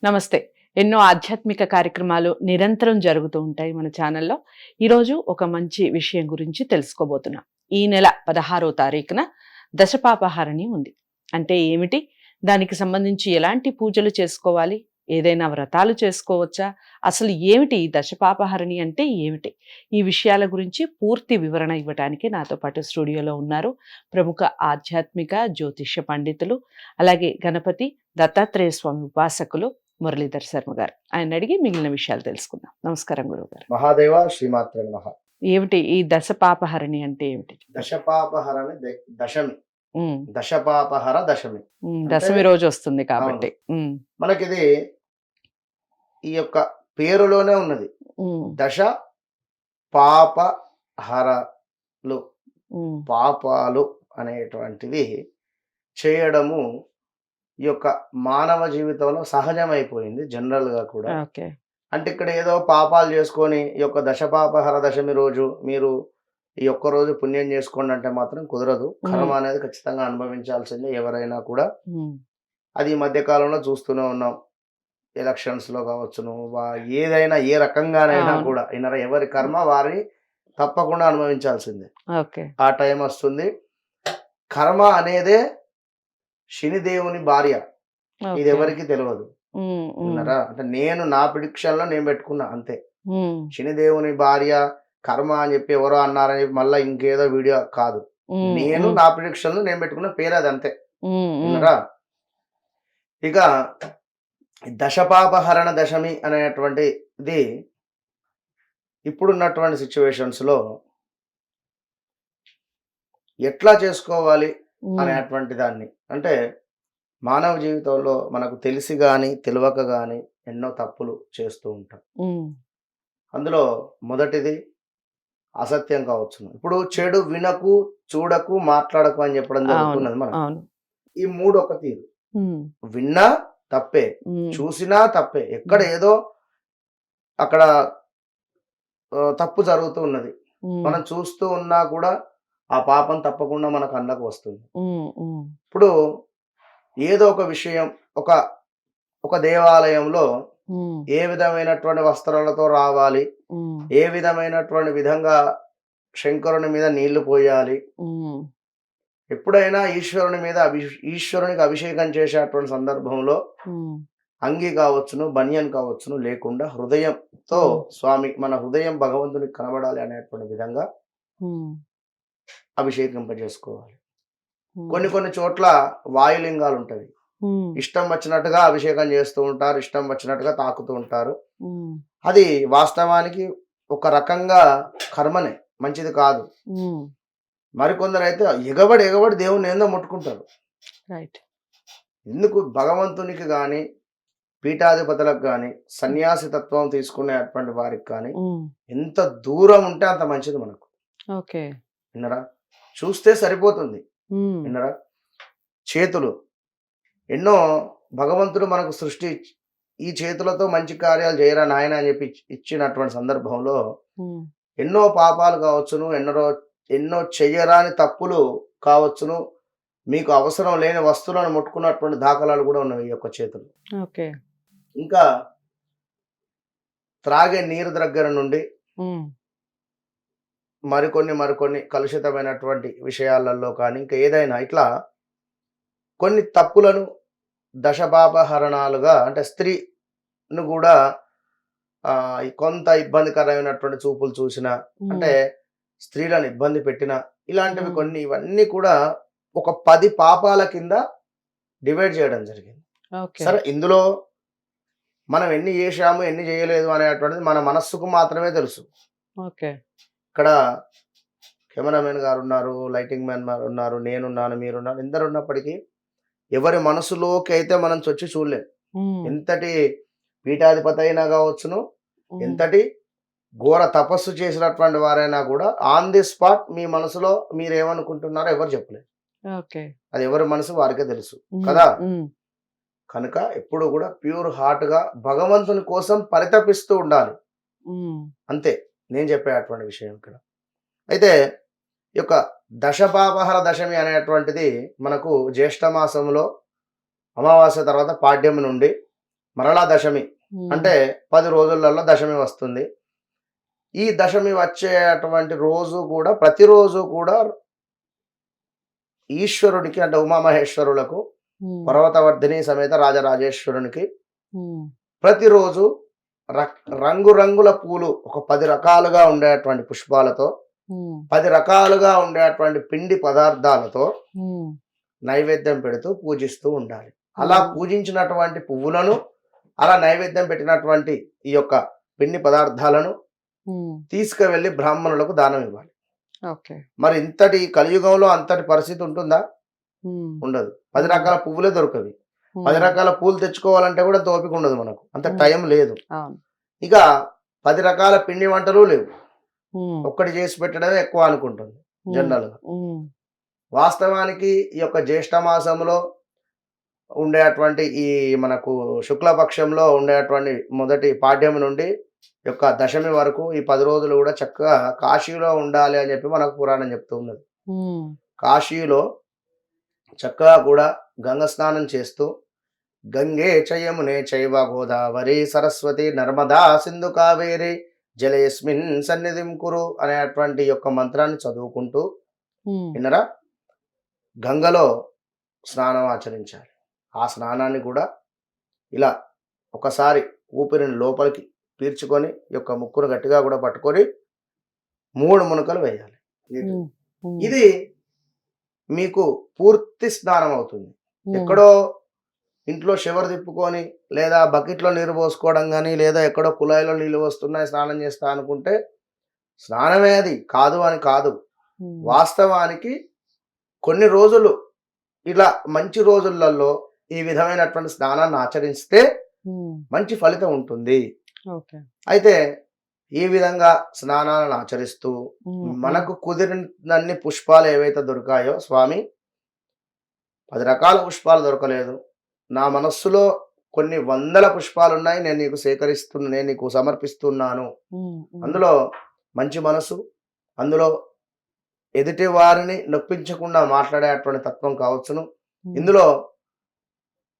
నమస్తే. ఎన్నో ఆధ్యాత్మిక కార్యక్రమాలు నిరంతరం జరుగుతూ ఉంటాయి మన ఛానల్‌లో. ఈరోజు ఒక మంచి విషయం గురించి తెలుసుకోబోతున్నాం. ఈ నెల 16వ తారీఖున దశపాపహరణి ఉంది. అంటే ఏమిటి? దానికి సంబంధించి ఎలాంటి పూజలు చేసుకోవాలి? ఏదైనా వ్రతాలు చేసుకోవచ్చా? అసలు ఏమిటి ఈ దశపాపహరణి అంటే ఏమిటి? ఈ విషయాల గురించి పూర్తి వివరణ ఇవ్వటానికి నాతో పాటు స్టూడియోలో ఉన్నారు ప్రముఖ ఆధ్యాత్మిక జ్యోతిష్య పండితులు, అలాగే గణపతి దత్తాత్రేయ స్వామి ఉపాసకులు మురళీధర్ శర్మ గారు. ఆయన అడిగి మిగిలిన విషయాలు తెలుసుకుందాం. నమస్కారం గురువుగారు. మహాదేవ శ్రీమాత్రే నమః. ఏమిటి ఈ దశపాపహరణి అంటే ఏమిటి? దశపాపహరని దశమి. ఉమ్, దశపాపహర దశమి అంటే దశమి రోజు వస్తుంది అవును. కాబట్టి. మనకిది ఈ యొక్క పేరులోనే ఉన్నది. ఉమ్, దశ పాపహరలు, ఉమ్, పాపాలు అనేటువంటివి చేయడము ఈ యొక్క మానవ జీవితంలో సహజమైపోయింది జనరల్‌గా కూడా. ఓకే. అంటే ఇక్కడ ఏదో పాపాలు చేసుకొని ఈ యొక్క దశపాపహర దశమి రోజు మీరు ఈ ఒక్క రోజు పుణ్యం చేసుకోండి అంటే మాత్రం కుదరదు. కర్మ ఉమ్, అనేది ఖచ్చితంగా అనుభవించాల్సిందే ఎవరైనా కూడా. ఉమ్, అది ఈ మధ్య కాలంలో చూస్తూనే ఉన్నాం. ఎలక్షన్స్‌లో కావచ్చును, ఏదైనా ఏ రకంగానైనా అవును. కూడా ఎవరి కర్మ వారి తప్పకుండా అనుభవించాల్సిందే. ఓకే. ఆ టైం వస్తుంది. కర్మ అనేదే శనిదేవుని భార్య. ఇది ఓకే. ఎవరికీ తెలవదు. ఉమ్, ఉమ్, విన్నారా? అంటే నా ప్రిడిక్షన్‌లో నేను పెట్టుకున్నా అంతే. ఉమ్, శనిదేవుని భార్య కర్మ అని చెప్పి ఎవరో అన్నారని చెప్పి మళ్ళా ఇంకేదో వీడియో కాదు. ఉమ్, నేను ఉమ్, నా ప్రిడిక్షన్‌లో నేను పెట్టుకున్న పేరు అది అంతే. ఉమ్, ఉమ్, విన్నారా? ఇక దశపాపహరణ దశమి అనేటువంటిది ఇప్పుడున్నటువంటి సిట్యుయేషన్స్‌లో ఎట్లా చేసుకోవాలి ఉమ్, అనేటువంటి దాన్ని అంటే మానవ జీవితంలో మనకు తెలిసి గాని, తెలవక గాని ఎన్నో తప్పులు చేస్తూ ఉంటాం. ఉమ్, అందులో మొదటిది అసత్యం కావచ్చును. ఇప్పుడు చెడు వినకు, చూడకు, మాట్లాడకు అని చెప్పడం అవును. జరుగుతున్నది మనకు. అవును. ఈ 3 ఒక తీరు. ఉమ్, విన్నా తప్పే, ఉమ్, చూసినా తప్పే. ఎక్కడ ఏదో అక్కడ తప్పు జరుగుతూ ఉన్నది. ఉమ్, మనం చూస్తూ ఉన్నా కూడా ఆ పాపం తప్పకుండా మన కళ్ళకు వస్తుంది. ఉమ్, ఉమ్, ఇప్పుడు ఏదో ఒక విషయం ఒక ఒక దేవాలయంలో ఉమ్, ఏ విధమైనటువంటి వస్త్రాలతో రావాలి, ఉమ్, ఏ విధమైనటువంటి విధంగా శంకరుని మీద నీళ్లు పోయాలి, ఉమ్, ఎప్పుడైనా ఈశ్వరునికి అభిషేకం చేసేటువంటి సందర్భంలో ఉమ్, అంగి కావచ్చును, బనియన్ కావచ్చును లేకుండా హృదయంతో ఉమ్, స్వామి మన హృదయం భగవంతునికి కనబడాలి అనేటువంటి విధంగా ఉమ్, అభిషేకింపజేసుకోవాలి. ఉమ్, కొన్ని కొన్ని చోట్ల వాయులింగాలు ఉంటాయి. ఉమ్, ఇష్టం వచ్చినట్టుగా అభిషేకం చేస్తూ ఉంటారు. ఇష్టం వచ్చినట్టుగా తాకుతూ ఉంటారు. ఉమ్, అది వాస్తవానికి ఒక రకంగా కర్మనే, మంచిది కాదు. ఉమ్, మరికొందరైతే ఎగబడి ఎగబడి దేవుణ్ణి ఏందో ముట్టుకుంటారు. రైట్. ఎందుకు భగవంతునికి గాని, పీఠాధిపతులకు గాని, సన్యాసి తత్వం తీసుకునేటువంటి వారికి కానీ ఉమ్, ఎంత దూరం ఉంటే అంత మంచిది మనకు. ఓకే. విన్నరా? చూస్తే సరిపోతుంది. ఉమ్, విన్నరా? చేతులు ఎన్నో భగవంతుడు మనకు ఈ చేతులతో మంచి కార్యాలు చేయరా నాయన అని చెప్పి ఇచ్చినటువంటి సందర్భంలో ఉమ్, ఎన్నో పాపాలు కావచ్చును, ఎన్నో చెయ్యరాని తప్పులు కావచ్చును, మీకు అవసరం లేని వస్తువులను ముట్టుకున్నటువంటి దాఖలాలు కూడా ఉన్నవి ఈ యొక్క చేతులు. ఓకే. ఇంకా త్రాగే నీరు దగ్గర నుండి ఉమ్, మరికొన్ని కలుషితమైనటువంటి విషయాలలో కానీ ఇంకా ఏదైనా ఇట్లా కొన్ని తప్పులను దశపాపహరణాలుగా అంటే స్త్రీను కూడా కొంత ఇబ్బందికరమైనటువంటి చూపులు చూసిన అంటే ఉమ్, స్త్రీలను ఇబ్బంది పెట్టిన ఇలాంటివి ఉమ్, కొన్ని ఇవన్నీ కూడా ఒక 10 పాపాల కింద డివైడ్ చేయడం జరిగింది. ఓకే. సరే ఇందులో మనం ఎన్ని చేశాము ఎన్ని చేయలేదు అనేటువంటిది మన మనస్సుకు మాత్రమే తెలుసు. ఓకే. ఇక్కడ కెమెరామెన్ గారు ఉన్నారు, లైటింగ్ మ్యాన్ ఉన్నారు, నేనున్నాను, మీరున్నారు, ఎందరు ఉన్నప్పటికీ ఎవరి మనసులోకి అయితే మనం చొచ్చి చూడలేం. ఉమ్, ఎంతటి పీఠాధిపతి అయినా కావచ్చును, ఉమ్, ఎంతటి ఘోర తపస్సు చేసినటువంటి వారైనా కూడా ఆన్ ది స్పాట్ మీ మనసులో మీరేమనుకుంటున్నారో ఎవరు చెప్పలేరు. ఓకే. అది ఎవరి మనసు వారికే తెలుసు ఉమ్, కదా. ఉమ్, కనుక ఎప్పుడు కూడా ప్యూర్ హార్ట్‌గా భగవంతుని కోసం పరితపిస్తూ ఉండాలి. ఉమ్, అంతే నేను చెప్పే అటువంటి విషయం ఇక్కడ. అయితే ఈ యొక్క దశపాపహర దశమి అనేటువంటిది మనకు జ్యేష్ఠ మాసంలో అమావాస్య తర్వాత పాడ్యం నుండి మరలా దశమి అంటే 10 రోజులలో దశమి వస్తుంది. ఈ దశమి వచ్చేటువంటి రోజు కూడా ప్రతిరోజు కూడా ఈశ్వరుడికి అంటే ఉమామహేశ్వరులకు పర్వతవర్ధిని సమేత రాజరాజేశ్వరునికి ప్రతిరోజు రంగురంగుల పూలు ఒక 10 రకాలుగా ఉండేటువంటి పుష్పాలతో 10 రకాలుగా ఉండేటువంటి పిండి పదార్థాలతో నైవేద్యం పెడుతూ పూజిస్తూ ఉండాలి. అలా పూజించినటువంటి పువ్వులను అలా నైవేద్యం పెట్టినటువంటి ఈ యొక్క పిండి పదార్థాలను తీసుకువెళ్ళి బ్రాహ్మణులకు దానం ఇవ్వాలి. మరి ఇంతటి కలియుగంలో అంతటి పరిస్థితి ఉంటుందా? ఉండదు. 10 రకాల పువ్వులే దొరకవి. 10 రకాల పూలు తెచ్చుకోవాలంటే కూడా ఓపిక ఉండదు, మనకు అంత టైం లేదు. ఇక 10 రకాల పిండి వంటలు లేవు. ఒక్కటి చేసి పెట్టడమే ఎక్కువ అనుకుంటుంది జనరల్ గా. వాస్తవానికి ఈ యొక్క జ్యేష్ఠ మాసంలో ఉండేటువంటి ఈ మనకు శుక్లపక్షంలో ఉండేటువంటి మొదటి పాడ్యం నుండి యొక్క దశమి వరకు ఈ 10 రోజులు కూడా చక్కగా కాశీలో ఉండాలి అని చెప్పి మనకు పురాణం చెప్తూ ఉన్నది. కాశీలో చక్కగా కూడా గంగ స్నానం చేస్తూ గంగే చయమునే చైవ గోదావరి సరస్వతి నర్మదా సింధు కావేరి జలేస్మిన్ సన్నిధిం కురు అనేటువంటి యొక్క మంత్రాన్ని చదువుకుంటూ విన్నరా గంగలో స్నానం ఆచరించాలి. ఆ స్నానాన్ని కూడా ఇలా ఒకసారి ఊపిరిని లోపలికి పీల్చుకొని యొక్క ముక్కును గట్టిగా కూడా పట్టుకొని 3 మునకలు వేయాలి. ఇది మీకు పూర్తి స్నానం అవుతుంది. ఎక్కడో ఇంట్లో షవర్ తిప్పుకొని లేదా బకెట్లో నీరు పోసుకోవడం కానీ లేదా ఎక్కడో కుళాయిలో నీళ్ళు వస్తున్నాయి స్నానం చేస్తా అనుకుంటే స్నానమే అది కాదు అని కాదు. వాస్తవానికి కొన్ని రోజులు ఇలా మంచి రోజులలో ఈ విధమైనటువంటి స్నానాన్ని ఆచరిస్తే మంచి ఫలితం ఉంటుంది. అయితే ఈ విధంగా స్నానాలను ఆచరిస్తూ మనకు కుదిరినన్ని పుష్పాలు ఏవైతే దొరికాయో, స్వామి 10 రకాల పుష్పాలు దొరకలేదు, నా మనస్సులో కొన్ని వందల పుష్పాలు ఉన్నాయి, నేను నీకు సమర్పిస్తున్నాను. అందులో మంచి మనసు, అందులో ఎదుటి వారిని నొప్పించకుండా మాట్లాడేటువంటి తత్వం కావచ్చును, ఇందులో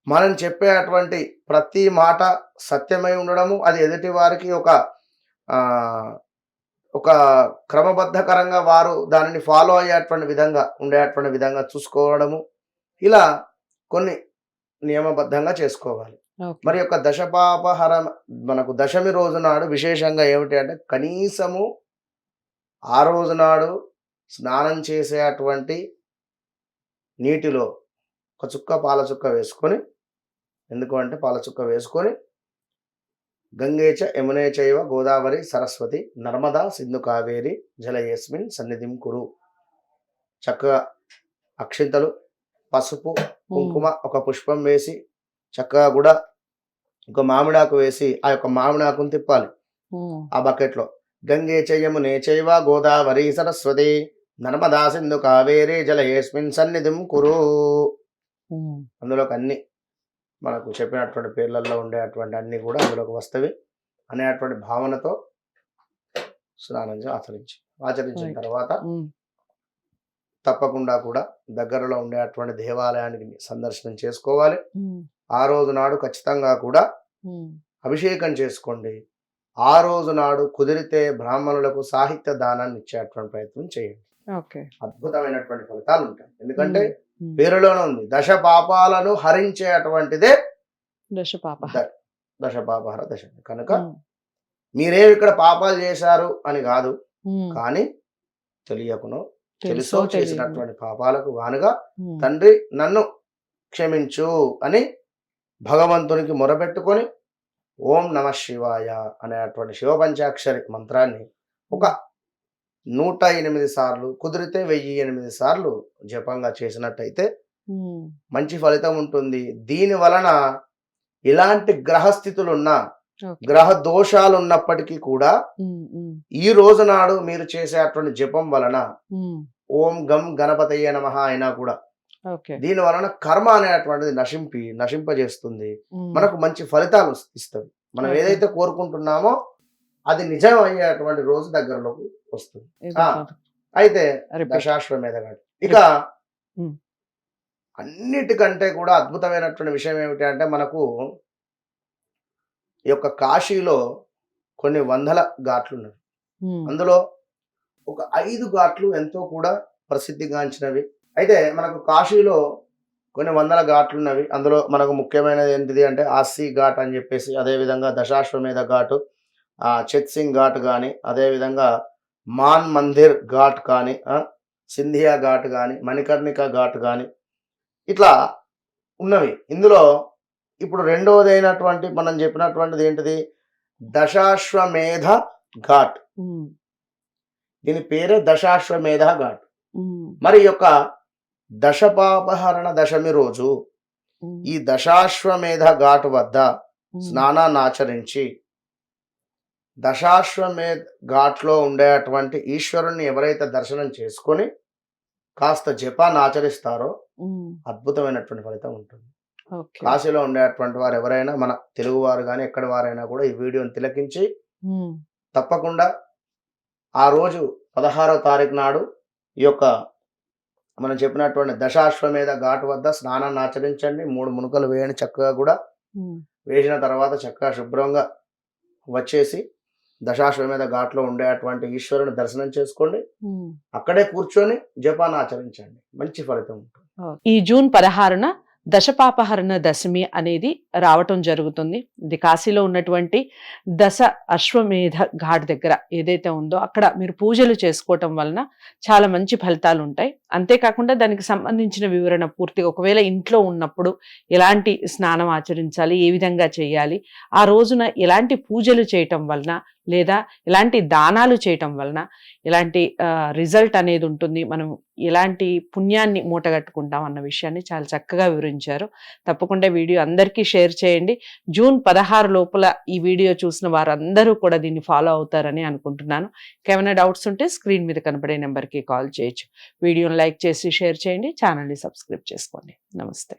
మనం చెప్పేటువంటి ప్రతి మాట సత్యమై ఉండడము, అది ఎదుటి వారికి ఒక క్రమబద్ధకరంగా వారు దానిని ఫాలో అయ్యేటువంటి విధంగా ఉండేటువంటి విధంగా చూసుకోవడము, ఇలా కొన్ని నియమబద్ధంగా చేసుకోవాలి. మరి యొక్క దశపాపహర మనకు దశమి రోజు నాడు విశేషంగా ఏమిటి అంటే కనీసము ఆ రోజు నాడు స్నానం చేసేటువంటి నీటిలో ఒక చుక్క పాల చుక్క వేసుకొని, ఎందుకు అంటే పాల చుక్క వేసుకొని గంగేచ యమునే చైవ గోదావరి సరస్వతి నర్మదా సింధు కావేరి జలయేస్మిన్ సన్నిధిం కురు, చక్కగా అక్షింతలు, పసుపు, కుంకుమ, ఒక పుష్పం వేసి చక్కగా కూడా ఒక మామిడాకు వేసి ఆ యొక్క మామిడాకును తిప్పాలి ఆ బకెట్లో. గంగే చయమునే చైవ గోదావరి సరస్వతి నర్మదా సింధు కావేరి జలయేస్మిన్ సన్నిధిం కురు. అందులోకి అన్ని మనకు చెప్పినటువంటి పేర్లలో ఉండేటువంటి అన్ని కూడా అందులోకి వస్తవి అనేటువంటి భావనతో స్నానం ఆచరించిన తర్వాత తప్పకుండా కూడా దగ్గరలో ఉండేటువంటి దేవాలయానికి సందర్శనం చేసుకోవాలి. ఆ రోజు నాడు ఖచ్చితంగా కూడా అభిషేకం చేసుకోండి. ఆ రోజు నాడు కుదిరితే బ్రాహ్మణులకు సాహిత్య దానాన్ని ఇచ్చేటువంటి ప్రయత్నం చేయండి. అద్భుతమైనటువంటి ఫలితాలు ఉంటాయి. ఎందుకంటే పేరులోనే ఉంది, దశ పాపాలను హరించేటువంటిదే దశపాపహర దశమి. కనుక మీరేమి ఇక్కడ పాపాలు చేశారు అని కాదు, కానీ తెలియకునో తెలుసో చేసినటువంటి పాపాలకు గానుగా తండ్రి నన్ను క్షమించు అని భగవంతునికి మొరపెట్టుకొని ఓం నమ శివాయ అనేటువంటి శివపంచాక్షరి మంత్రాన్ని ఒక 108 సార్లు, కుదిరితే 1008 సార్లు జపంగా చేసినట్టయితే మంచి ఫలితం ఉంటుంది. దీని వలన ఇలాంటి గ్రహస్థితులున్నా, గ్రహ దోషాలు ఉన్నప్పటికీ కూడా ఈ రోజు నాడు మీరు చేసేటువంటి జపం వలన ఓం గం గణపతయ్య నమః అయినా కూడా దీని వలన కర్మ అనేటువంటిది నశింపజేస్తుంది, మనకు మంచి ఫలితాలు ఇస్తుంది. మనం ఏదైతే కోరుకుంటున్నామో అది నిజం అయ్యేటువంటి రోజు దగ్గరలోకి వస్తుంది. అయితే దశాశ్వమేధ ఘట్టం ఇక అన్నిటికంటే కూడా అద్భుతమైనటువంటి విషయం ఏమిటి అంటే మనకు ఈ యొక్క కాశీలో కొన్ని వందల ఘాట్లు ఉన్నవి. అందులో ఒక 5 ఘాట్లు ఎంతో కూడా ప్రసిద్ధిగాంచినవి. అయితే మనకు కాశీలో కొన్ని వందల ఘాట్లు ఉన్నవి. అందులో మనకు ముఖ్యమైనది ఏంటిది అంటే ఆస్సీ ఘాట్ అని చెప్పేసి, అదేవిధంగా దశాశ్వమేధ ఘాటు, చెత్సింగ్ ఘాట్ కానీ, అదేవిధంగా మాన్ మందిర్ ఘాట్ కానీ, సింధియా ఘాట్ కానీ, మణికర్ణిక ఘాట్ కానీ, ఇట్లా ఉన్నవి. ఇందులో ఇప్పుడు రెండవది అయినటువంటి మనం చెప్పినటువంటిది ఏంటిది, దశాశ్వమేధ ఘాట్. దీని పేరే దశాశ్వమేధ ఘాట్. మరి యొక్క దశపాపహరణ దశమి రోజు ఈ దశాశ్వమేధ ఘాట్ వద్ద స్నానాన్ని ఆచరించి దశాశ్వమేధ ఘాట్లో ఉండేటువంటి ఈశ్వరుణ్ణి ఎవరైతే దర్శనం చేసుకొని కాస్త జపాన్ని ఆచరిస్తారో అద్భుతమైనటువంటి ఫలితం ఉంటుంది. కాశీలో ఉండేటువంటి వారు ఎవరైనా, మన తెలుగు వారు కానీ ఎక్కడి వారైనా కూడా ఈ వీడియోని తిలకించి తప్పకుండా ఆ రోజు 16వ తారీఖు నాడు ఈ యొక్క మనం చెప్పినటువంటి దశాశ్వమేధ ఘాట్ వద్ద స్నానాన్ని ఆచరించండి. 3 మునుకలు వేయండి చక్కగా. కూడా వేసిన తర్వాత చక్కగా శుభ్రంగా వచ్చేసి దశాశ్వమేధ ఘాట్లో ఉండేటువంటి ఈశ్వరుని దర్శనం చేసుకోండి. అక్కడే కూర్చొని జపాన్ని ఆచరించండి. మంచి ఫలితం ఉంటుంది. ఈ జూన్ 16న దశపాపహరణ దశమి అనేది రావటం జరుగుతుంది. ఇది కాశీలో ఉన్నటువంటి దశ అశ్వమేధ ఘాట్ దగ్గర ఏదైతే ఉందో అక్కడ మీరు పూజలు చేసుకోవటం వలన చాలా మంచి ఫలితాలు ఉంటాయి. అంతేకాకుండా దానికి సంబంధించిన వివరణ పూర్తిగా, ఒకవేళ ఇంట్లో ఉన్నప్పుడు ఎలాంటి స్నానం ఆచరించాలి, ఏ విధంగా చేయాలి, ఆ రోజున ఎలాంటి పూజలు చేయటం వలన లేదా ఎలాంటి దానాలు చేయటం వలన ఎలాంటి రిజల్ట్ అనేది ఉంటుంది, మనం ఎలాంటి పుణ్యాన్ని మూటగట్టుకుంటాం అన్న విషయాన్ని చాలా చక్కగా వివరించారు. తప్పకుండా వీడియో అందరికీ షేర్ చేయండి. జూన్ 16 లోపల ఈ వీడియో చూసిన వారందరూ కూడా దీన్ని ఫాలో అవుతారని అనుకుంటున్నాను. ఏమైనా డౌట్స్ ఉంటే స్క్రీన్ మీద కనపడే నెంబర్కి కాల్ చేయొచ్చు. వీడియోని లైక్ చేసి షేర్ చేయండి. ఛానల్ని సబ్స్క్రైబ్ చేసుకోండి. నమస్తే.